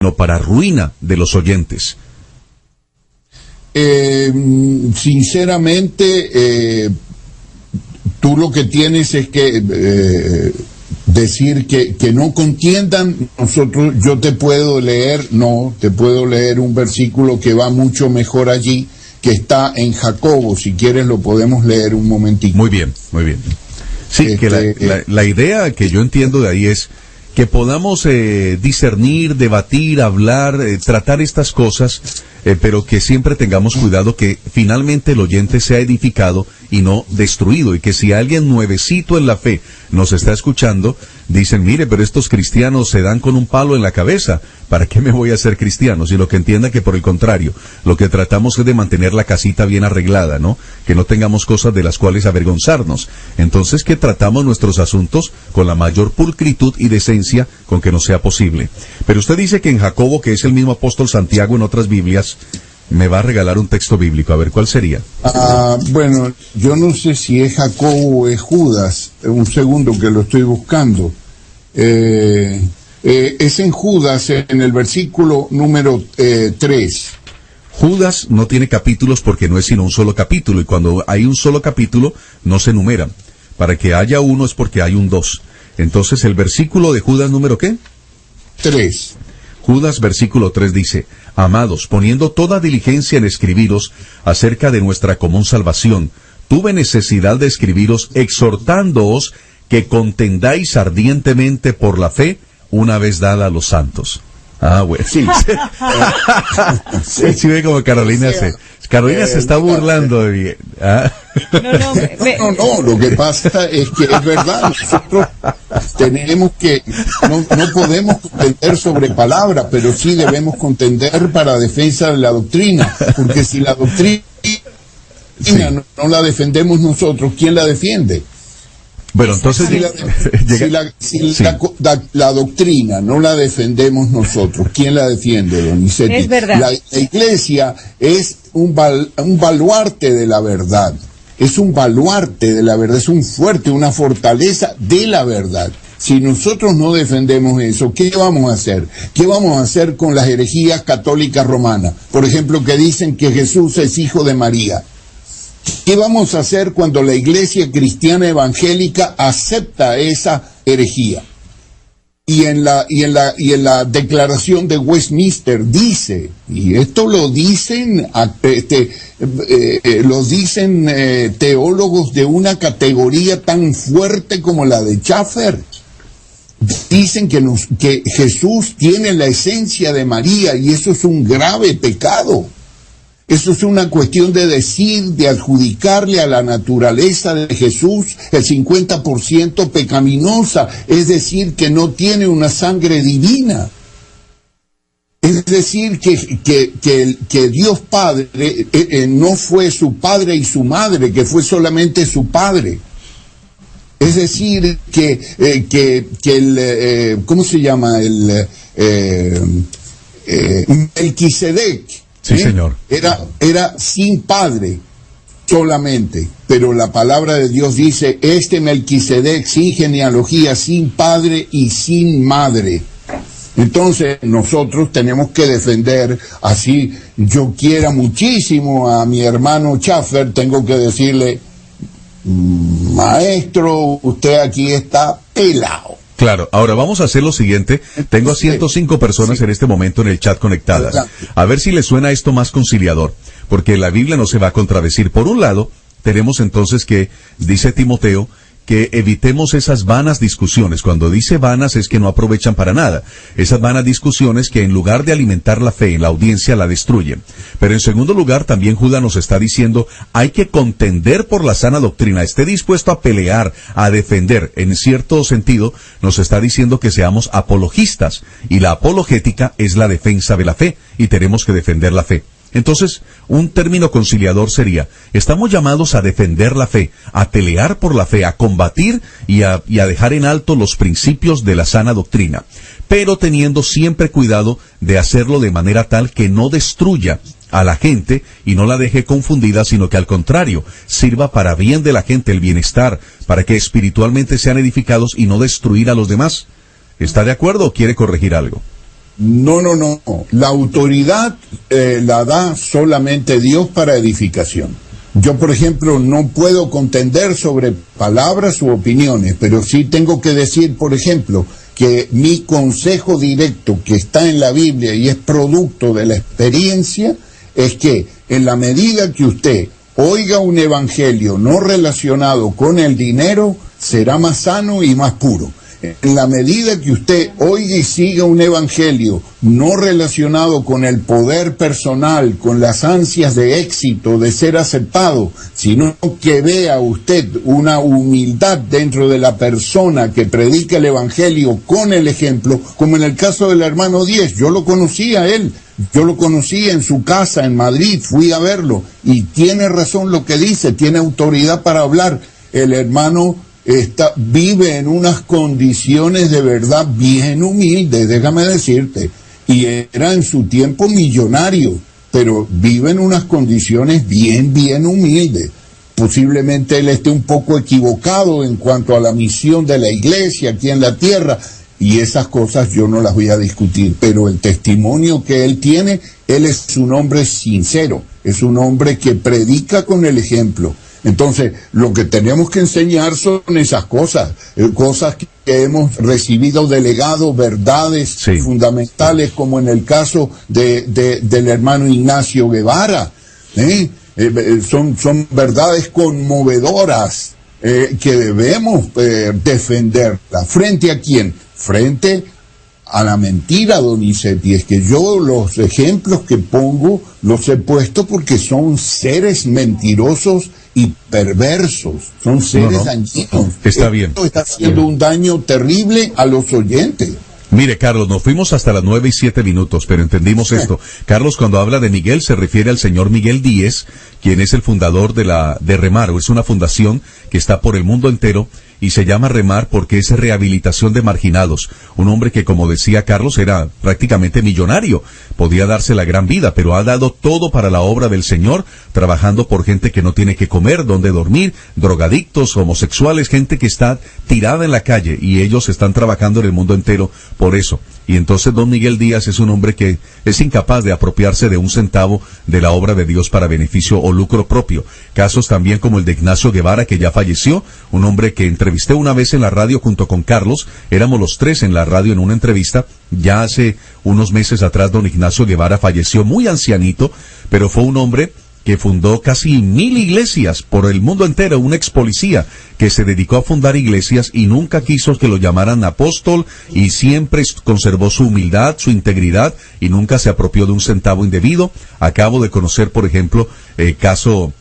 sino para ruina de los oyentes. Sinceramente, tú lo que tienes es que decir que no contiendan. Yo te puedo leer un versículo que va mucho mejor allí, que está en Jacobo. Si quieres lo podemos leer un momentito. Muy bien, muy bien. Sí, que la idea que yo entiendo de ahí es que podamos discernir, debatir, hablar, tratar estas cosas, pero que siempre tengamos cuidado que finalmente el oyente sea edificado y no destruido, y que si alguien nuevecito en la fe nos está escuchando, dicen, mire, pero estos cristianos se dan con un palo en la cabeza, ¿para qué me voy a hacer cristiano? Sino que entienda que por el contrario, lo que tratamos es de mantener la casita bien arreglada, ¿no? Que no tengamos cosas de las cuales avergonzarnos. Entonces, que tratamos nuestros asuntos con la mayor pulcritud y decencia con que nos sea posible. Pero usted dice que en Jacobo, que es el mismo apóstol Santiago en otras Biblias, me va a regalar un texto bíblico. A ver, ¿cuál sería? Bueno, yo no sé si es Jacobo o es Judas. Un segundo que lo estoy buscando. Es en Judas, en el versículo número 3. Judas no tiene capítulos porque no es sino un solo capítulo, y cuando hay un solo capítulo no se numeran. Para que haya uno es porque hay un 2. Entonces, el versículo de Judas número ¿qué? 3. Judas versículo 3 dice, amados, poniendo toda diligencia en escribiros acerca de nuestra común salvación, tuve necesidad de escribiros exhortándoos que contendáis ardientemente por la fe una vez dada a los santos. Bueno. Sí. Sí, ve como Carolina se está burlando de bien. No, lo que pasa es que es verdad, nosotros tenemos que, no podemos contender sobre palabra, pero sí debemos contender para defensa de la doctrina, porque si la doctrina no la defendemos nosotros, ¿quién la defiende? Bueno, entonces la doctrina no la defendemos nosotros, ¿quién la defiende, Donizetti? Es verdad. La iglesia es un baluarte de la verdad, es un baluarte de la verdad, es un fuerte, una fortaleza de la verdad. Si nosotros no defendemos eso, ¿qué vamos a hacer? ¿Qué vamos a hacer con las herejías católicas romanas? Por ejemplo, que dicen que Jesús es hijo de María. ¿Qué vamos a hacer cuando la iglesia cristiana evangélica acepta esa herejía? Y en la declaración de Westminster dice, y esto lo dicen teólogos de una categoría tan fuerte como la de Schaffer, dicen que Jesús tiene la esencia de María, y eso es un grave pecado. Eso es una cuestión de decir, de adjudicarle a la naturaleza de Jesús el 50% pecaminosa, es decir, que no tiene una sangre divina. Es decir, que Dios Padre no fue su padre y su madre, que fue solamente su padre. Es decir, que ¿cómo se llama? Melquisedec. Sí, señor. Era sin padre solamente, pero la palabra de Dios dice, Melquisedec sin genealogía, sin padre y sin madre. Entonces nosotros tenemos que defender, así yo quiera muchísimo a mi hermano Schaffer, tengo que decirle, maestro, usted aquí está pelado. Claro, ahora vamos a hacer lo siguiente. Tengo a 105 personas en este momento en el chat conectadas. A ver si les suena esto más conciliador, porque la Biblia no se va a contradecir. Por un lado, tenemos entonces que, dice Timoteo, que evitemos esas vanas discusiones. Cuando dice vanas es que no aprovechan para nada. Esas vanas discusiones que en lugar de alimentar la fe en la audiencia la destruyen. Pero en segundo lugar, también Judas nos está diciendo, hay que contender por la sana doctrina. Esté dispuesto a pelear, a defender. En cierto sentido, nos está diciendo que seamos apologistas. Y la apologética es la defensa de la fe. Y tenemos que defender la fe. Entonces, un término conciliador sería, estamos llamados a defender la fe, a pelear por la fe, a combatir y a dejar en alto los principios de la sana doctrina, pero teniendo siempre cuidado de hacerlo de manera tal que no destruya a la gente y no la deje confundida, sino que al contrario, sirva para bien de la gente, el bienestar, para que espiritualmente sean edificados y no destruir a los demás. ¿Está de acuerdo o quiere corregir algo? No. La autoridad la da solamente Dios para edificación. Yo, por ejemplo, no puedo contender sobre palabras u opiniones, pero sí tengo que decir, por ejemplo, que mi consejo directo que está en la Biblia y es producto de la experiencia, es que en la medida que usted oiga un evangelio no relacionado con el dinero, será más sano y más puro. En la medida que usted oiga y siga un evangelio no relacionado con el poder personal, con las ansias de éxito, de ser aceptado, sino que vea usted una humildad dentro de la persona que predica el evangelio con el ejemplo, como en el caso del hermano Díez. Yo lo conocí a él, yo lo conocí en su casa en Madrid, fui a verlo, y tiene razón lo que dice, tiene autoridad para hablar. El hermano vive en unas condiciones de verdad bien humildes, déjame decirte, y era en su tiempo millonario, pero vive en unas condiciones bien humildes. Posiblemente él esté un poco equivocado en cuanto a la misión de la iglesia aquí en la tierra, y esas cosas yo no las voy a discutir, pero el testimonio que él tiene, él es un hombre sincero, es un hombre que predica con el ejemplo. Entonces, lo que tenemos que enseñar son esas cosas, cosas que hemos recibido de legado, verdades fundamentales, como en el caso del hermano Ignacio Guevara. Son verdades conmovedoras que debemos defenderlas. ¿Frente a quién? Frente a la mentira, Donizetti. Es que yo los ejemplos que pongo los he puesto porque son seres mentirosos y perversos, son seres dañinos. Está bien. Esto está haciendo un daño terrible a los oyentes. Mire, Carlos, nos fuimos hasta las 9:07, pero entendimos esto. Carlos, cuando habla de Miguel, se refiere al señor Miguel Díez, quien es el fundador de Remar, es una fundación que está por el mundo entero, y se llama Remar porque es rehabilitación de marginados. Un hombre que, como decía Carlos, era prácticamente millonario, podía darse la gran vida, pero ha dado todo para la obra del Señor, trabajando por gente que no tiene que comer, donde dormir, drogadictos, homosexuales, gente que está tirada en la calle, y ellos están trabajando en el mundo entero por eso. Y entonces don Miguel Díaz es un hombre que es incapaz de apropiarse de un centavo de la obra de Dios para beneficio o lucro propio. Casos también como el de Ignacio Guevara, que ya falleció, un hombre que entrevisté una vez en la radio junto con Carlos, éramos los tres en la radio en una entrevista, ya hace unos meses atrás don Ignacio Guevara falleció muy ancianito, pero fue un hombre que fundó casi 1000 iglesias por el mundo entero, un ex policía que se dedicó a fundar iglesias y nunca quiso que lo llamaran apóstol, y siempre conservó su humildad, su integridad, y nunca se apropió de un centavo indebido. Acabo de conocer, por ejemplo, caso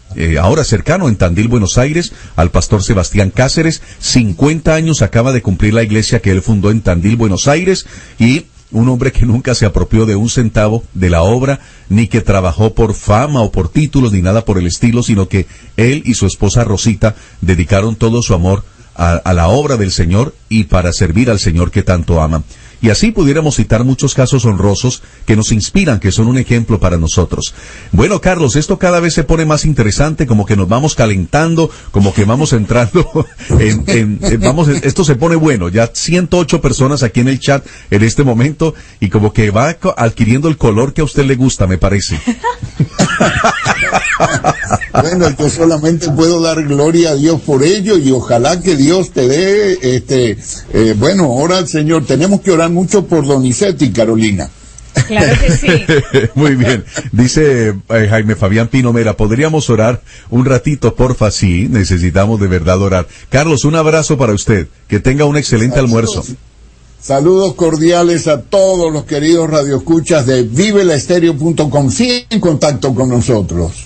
ahora cercano en Tandil, Buenos Aires, al pastor Sebastián Cáceres. 50 años acaba de cumplir la iglesia que él fundó en Tandil, Buenos Aires, y un hombre que nunca se apropió de un centavo de la obra, ni que trabajó por fama o por títulos, ni nada por el estilo, sino que él y su esposa Rosita dedicaron todo su amor a la obra del Señor y para servir al Señor que tanto aman. Y así pudiéramos citar muchos casos honrosos que nos inspiran, que son un ejemplo para nosotros. Bueno, Carlos, esto cada vez se pone más interesante, como que nos vamos calentando, como que vamos entrando esto se pone bueno. Ya 108 personas aquí en el chat en este momento, y como que va adquiriendo el color que a usted le gusta, me parece. Bueno, yo solamente puedo dar gloria a Dios por ello, y ojalá que Dios te dé, bueno, ora al Señor. Tenemos que orar mucho por Donizetti, Carolina. Claro que sí. Muy bien. Dice Jaime Fabián Pino Mera, ¿podríamos orar un ratito, porfa? Sí, necesitamos de verdad orar. Carlos, un abrazo para usted. Que tenga un excelente almuerzo. Saludos cordiales a todos los queridos radioescuchas de vivelaestereo.com. Sigan en contacto con nosotros.